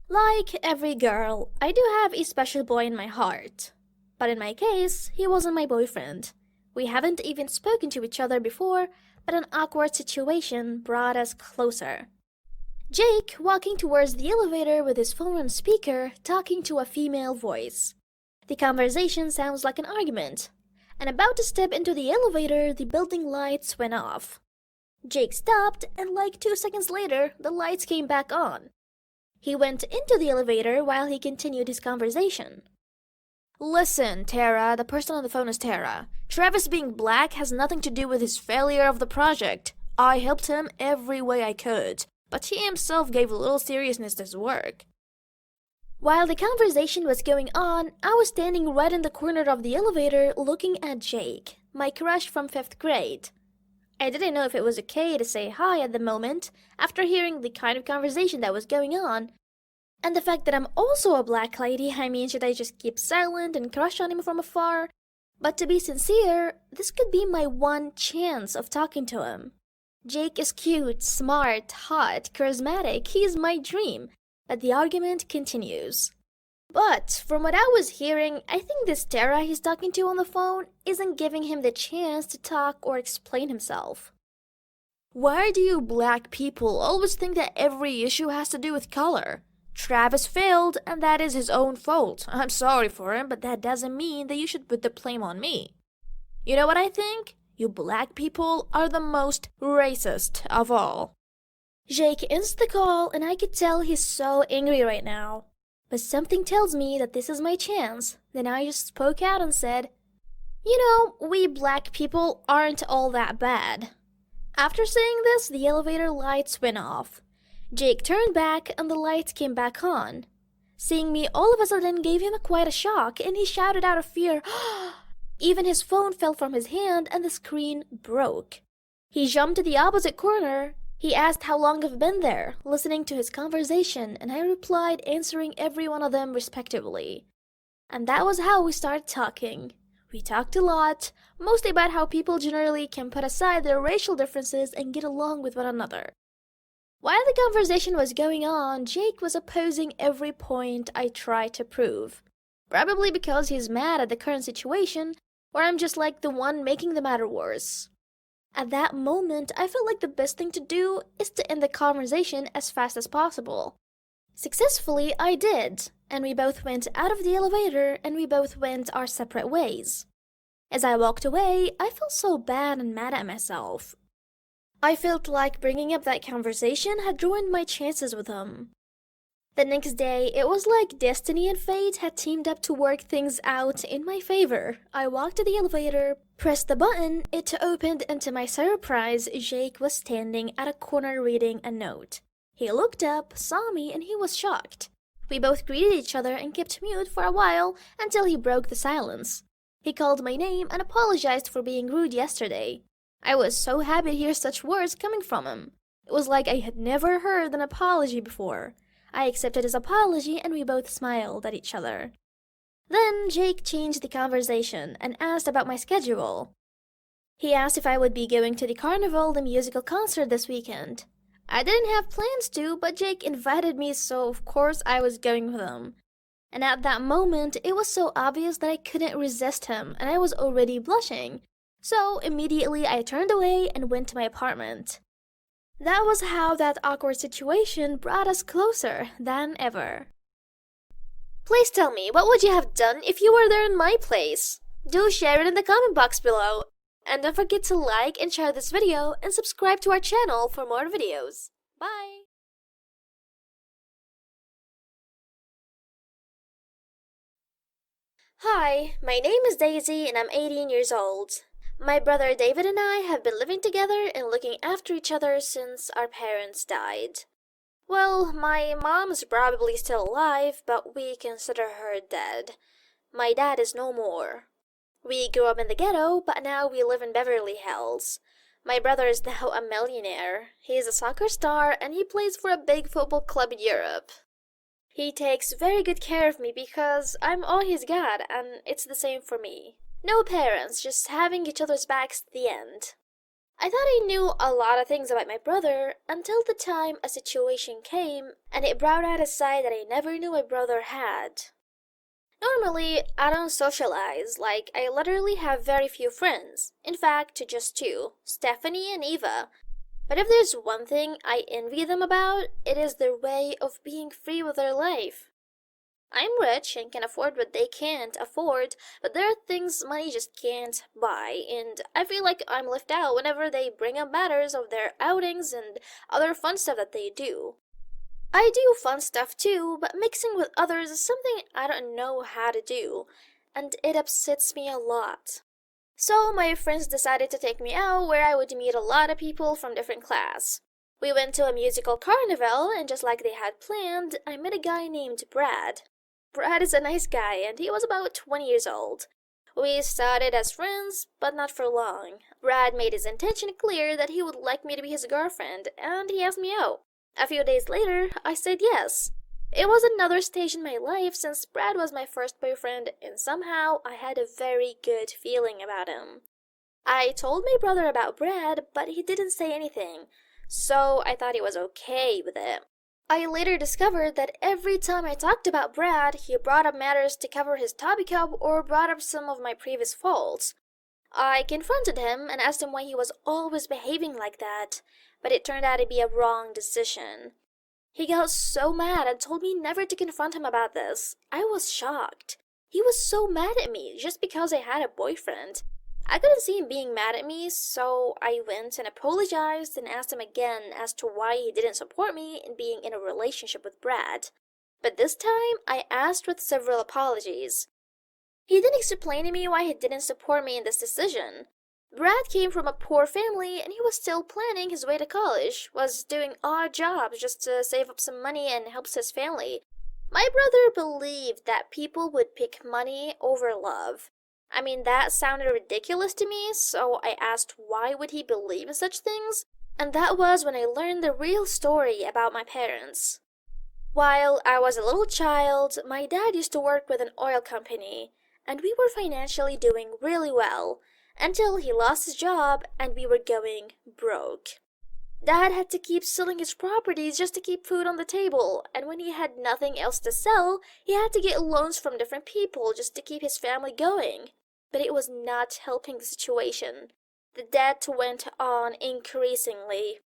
Like every girl, I do have a special boy in my heart. But in my case, he wasn't my boyfriend. We haven't even spoken to each other before, but an awkward situation brought us closer. Jake walking towards the elevator with his phone on speaker, talking to a female voice. The conversation sounds like an argument. And about to step into the elevator, the building lights went off. Jake stopped, and like 2 seconds later, the lights came back on. He went into the elevator while he continued his conversation. Listen, Tara, the person on the phone is Tara. Travis being black has nothing to do with his failure of the project. I helped him every way I could, but he himself gave little seriousness to his work. While the conversation was going on, I was standing right in the corner of the elevator looking at Jake, my crush from 5th grade. I didn't know if it was okay to say hi at the moment after hearing the kind of conversation that was going on. And the fact that I'm also a black lady, I mean, should I just keep silent and crush on him from afar? But to be sincere, this could be my one chance of talking to him. Jake is cute, smart, hot, charismatic, he is my dream. But the argument continues. But from what I was hearing, I think this Tara he's talking to on the phone isn't giving him the chance to talk or explain himself. Why do you black people always think that every issue has to do with color? Travis failed, and that is his own fault. I'm sorry for him, but that doesn't mean that you should put the blame on me. You know what I think? You black people are the most racist of all. Jake ends the call, and I could tell he's so angry right now. But something tells me that this is my chance. Then I just spoke out and said, "You know, we black people aren't all that bad." After saying this, the elevator lights went off. Jake turned back and the lights came back on. Seeing me all of a sudden gave him quite a shock, and he shouted out of fear. Even his phone fell from his hand and the screen broke. He jumped to the opposite corner. He asked how long I've been there, listening to his conversation, and I replied, answering every one of them respectively. And that was how we started talking. We talked a lot, mostly about how people generally can put aside their racial differences and get along with one another. While the conversation was going on, Jake was opposing every point I tried to prove. Probably because he's mad at the current situation, or I'm just like the one making the matter worse. At that moment, I felt like the best thing to do is to end the conversation as fast as possible. Successfully, I did, and we both went out of the elevator and we both went our separate ways. As I walked away, I felt so bad and mad at myself. I felt like bringing up that conversation had ruined my chances with him. The next day, it was like destiny and fate had teamed up to work things out in my favor. I walked to the elevator, pressed the button, it opened, and to my surprise, Jake was standing at a corner reading a note. He looked up, saw me, and he was shocked. We both greeted each other and kept mute for a while until he broke the silence. He called my name and apologized for being rude yesterday. I was so happy to hear such words coming from him. It was like I had never heard an apology before. I accepted his apology and we both smiled at each other. Then Jake changed the conversation and asked about my schedule. He asked if I would be going to the Carnival, the musical concert this weekend. I didn't have plans to, but Jake invited me, so of course I was going with him. And at that moment, it was so obvious that I couldn't resist him, and I was already blushing. So immediately I turned away and went to my apartment. That was how that awkward situation brought us closer than ever. Please tell me, what would you have done if you were there in my place? Do share it in the comment box below. And don't forget to like and share this video and subscribe to our channel for more videos. Bye! Hi, my name is Daisy and I'm 18 years old. My brother David and I have been living together and looking after each other since our parents died. Well, my mom is probably still alive, but we consider her dead. My dad is no more. We grew up in the ghetto, but now we live in Beverly Hills. My brother is now a millionaire. He is a soccer star and he plays for a big football club in Europe. He takes very good care of me because I'm all he's got, and it's the same for me. No parents, just having each other's backs at the end. I thought I knew a lot of things about my brother until the time a situation came and it brought out a side that I never knew my brother had. Normally, I don't socialize, like, I literally have very few friends. In fact, just two, Stephanie and Eva. But if there's one thing I envy them about, it is their way of being free with their life. I'm rich and can afford what they can't afford, but there are things money just can't buy, and I feel like I'm left out whenever they bring up matters of their outings and other fun stuff that they do. I do fun stuff too, but mixing with others is something I don't know how to do, and it upsets me a lot. So my friends decided to take me out where I would meet a lot of people from different class. We went to a musical carnival, and just like they had planned, I met a guy named Brad. Brad is a nice guy, and he was about 20 years old. We started as friends, but not for long. Brad made his intention clear that he would like me to be his girlfriend, and he asked me out. A few days later, I said yes. It was another stage in my life since Brad was my first boyfriend, and somehow I had a very good feeling about him. I told my brother about Brad, but he didn't say anything, so I thought he was okay with it. I later discovered that every time I talked about Brad, he brought up matters to cover his Toby Cup or brought up some of my previous faults. I confronted him and asked him why he was always behaving like that, but it turned out to be a wrong decision. He got so mad and told me never to confront him about this. I was shocked. He was so mad at me just because I had a boyfriend. I couldn't see him being mad at me, so I went and apologized and asked him again as to why he didn't support me in being in a relationship with Brad. But this time, I asked with several apologies. He didn't explain to me why he didn't support me in this decision. Brad came from a poor family and he was still planning his way to college, was doing odd jobs just to save up some money and helps his family. My brother believed that people would pick money over love. I mean, that sounded ridiculous to me, so I asked why would he believe in such things? And that was when I learned the real story about my parents. While I was a little child, my dad used to work with an oil company, and we were financially doing really well until he lost his job and we were going broke. Dad had to keep selling his properties just to keep food on the table, and when he had nothing else to sell, he had to get loans from different people just to keep his family going. But it was not helping the situation. The debt went on increasingly.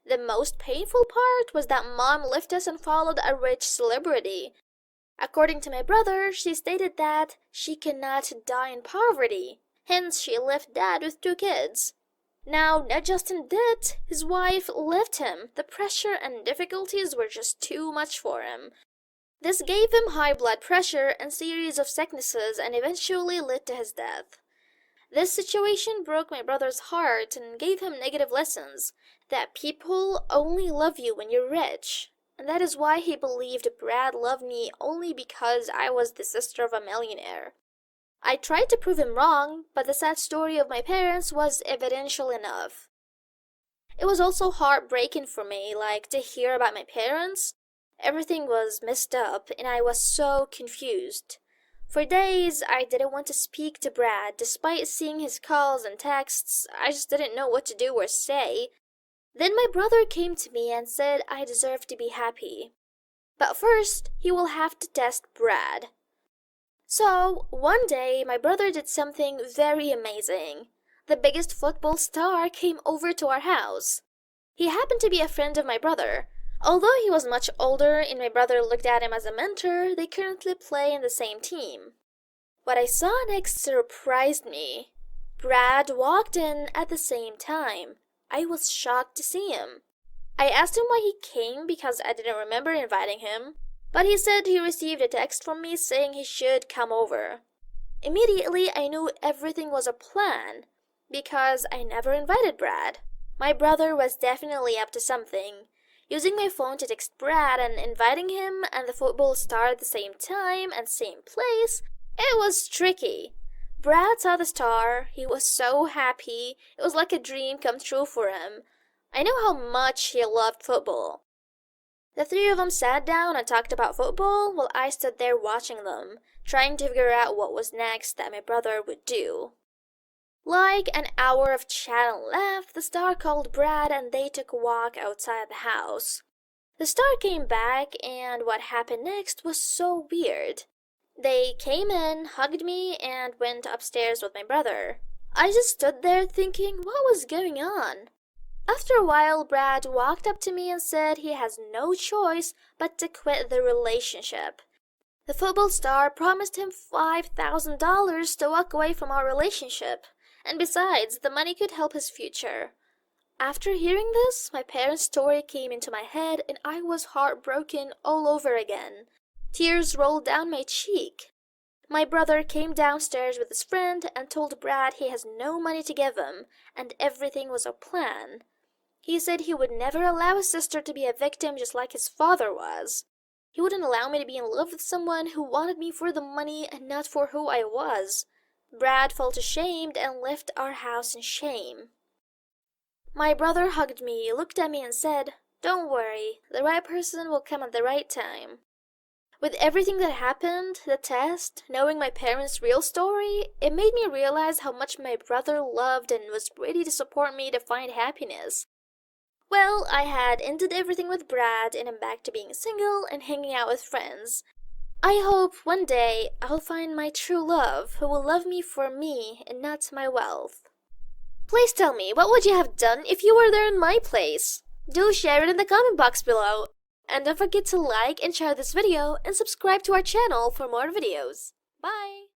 The most painful part was that Mom left us and followed a rich celebrity. According to my brother, she stated that she cannot die in poverty. Hence, she left Dad with two kids. Now, not just in debt, his wife left him. The pressure and difficulties were just too much for him. This gave him high blood pressure and series of sicknesses and eventually led to his death. This situation broke my brother's heart and gave him negative lessons that people only love you when you're rich. And that is why he believed Brad loved me only because I was the sister of a millionaire. I tried to prove him wrong, but the sad story of my parents was evidential enough. It was also heartbreaking for me, like, to hear about my parents. Everything was messed up, and I was so confused. For days, I didn't want to speak to Brad, despite seeing his calls and texts. I just didn't know what to do or say. Then my brother came to me and said I deserve to be happy. But first, he will have to test Brad. So, one day, my brother did something very amazing. The biggest football star came over to our house. He happened to be a friend of my brother. Although he was much older and my brother looked at him as a mentor, they currently play in the same team. What I saw next surprised me. Brad walked in at the same time. I was shocked to see him. I asked him why he came because I didn't remember inviting him. But he said he received a text from me saying he should come over. Immediately, I knew everything was a plan, because I never invited Brad. My brother was definitely up to something. Using my phone to text Brad and inviting him and the football star at the same time and same place, it was tricky. Brad saw the star, he was so happy, it was like a dream come true for him. I knew how much he loved football. The three of them sat down and talked about football while I stood there watching them, trying to figure out what was next that my brother would do. Like an hour of chatting left, the star called Brad and they took a walk outside the house. The star came back, and what happened next was so weird. They came in, hugged me, and went upstairs with my brother. I just stood there thinking what was going on. After a while, Brad walked up to me and said he has no choice but to quit the relationship. The football star promised him $5,000 to walk away from our relationship, and besides, the money could help his future. After hearing this, my parents' story came into my head and I was heartbroken all over again. Tears rolled down my cheek. My brother came downstairs with his friend and told Brad he has no money to give him and everything was a plan. He said he would never allow his sister to be a victim just like his father was. He wouldn't allow me to be in love with someone who wanted me for the money and not for who I was. Brad felt ashamed and left our house in shame. My brother hugged me, looked at me and said, "Don't worry, the right person will come at the right time." With everything that happened, the test, knowing my parents' real story, it made me realize how much my brother loved and was ready to support me to find happiness. Well, I had ended everything with Brad and I'm back to being single and hanging out with friends. I hope one day I'll find my true love who will love me for me and not my wealth. Please tell me, what would you have done if you were there in my place? Do share it in the comment box below. And don't forget to like and share this video and subscribe to our channel for more videos. Bye!